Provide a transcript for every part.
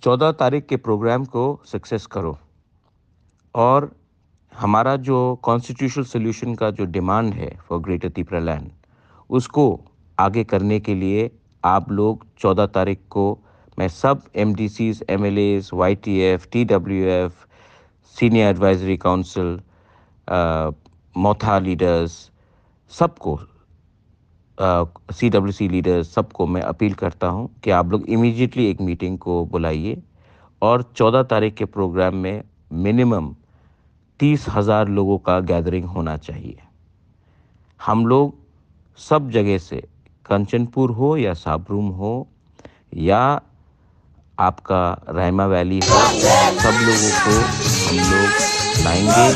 14 तारीख के प्रोग्राम को सक्सेस करो और हमारा जो कॉन्स्टिट्यूशनल सॉल्यूशन का जो डिमांड है फॉर ग्रेटर त्रिपुरा लैंड, उसको आगे करने के लिए आप लोग 14 तारीख को मैं सब MDCs, MLAs, YTF, TWF, senior advisory council, Motha leaders, सबको, सीडब्ल्यूसी लीडर्स, सबको मैं अपील करता हूं कि आप लोग इमीडिएटली एक मीटिंग को बुलाइए और 14 तारीख के प्रोग्राम में मिनिमम 30,000 लोगों का गैदरिंग होना चाहिए। हम लोग सब जगह से, कंचनपुर हो या साबरूम हो या आपका रायमा वैली हो, सब लोगों को हम लोग लाएंगे,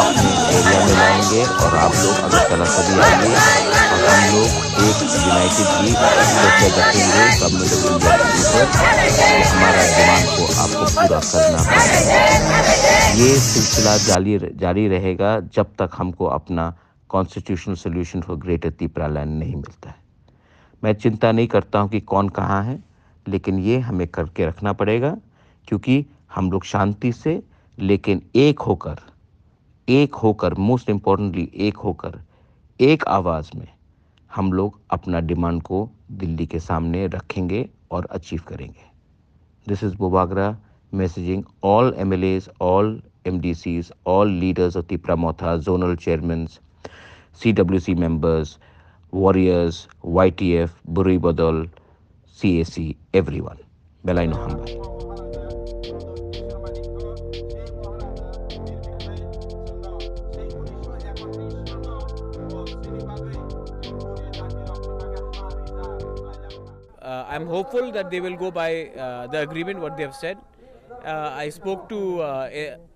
अपने एरिया में लाएंगे और आप लोग अगरतला से भी आएंगे और हम लोग एक यूनाइटेडली जैसे रखेंगे गवर्नमेंट ऑफ इंडिया के ऊपर। हमारा डिमांड को आपको पूरा करना पड़ेगा। ये सिलसिला जारी रहेगा जब तक हमको अपना constitutional solution for greater Tripura land नहीं मिलता है। मैं चिंता नहीं करता हूँ कि कौन कहाँ है, लेकिन ये हमें करके रखना पड़ेगा, क्योंकि हम लोग शांति से लेकिन एक होकर मोस्ट इम्पोर्टेंटली एक होकर, एक आवाज़ में हम लोग अपना डिमांड को दिल्ली के सामने रखेंगे और अचीव करेंगे। This is Bubagra messaging all MLAs, all MDCs, all leaders of Tripura Motha, zonal chairmen, CWC members, warriors, YTF, Buri Badal, CAC, everyone. Belaino Hambai. I'm hopeful that they will go by the agreement what they have said. I spoke to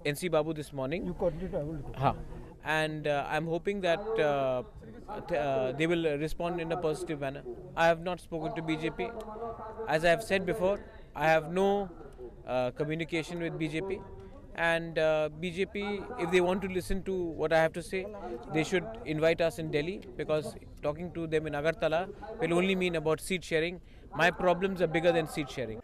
NC Babu this morning. You continue. And I'm hoping that they will respond in a positive manner. I have not spoken to BJP. As I have said before, I have no communication with BJP. And BJP, if they want to listen to what I have to say, they should invite us in Delhi, because talking to them in Agartala will only mean about seat sharing. My problems are bigger than seat sharing.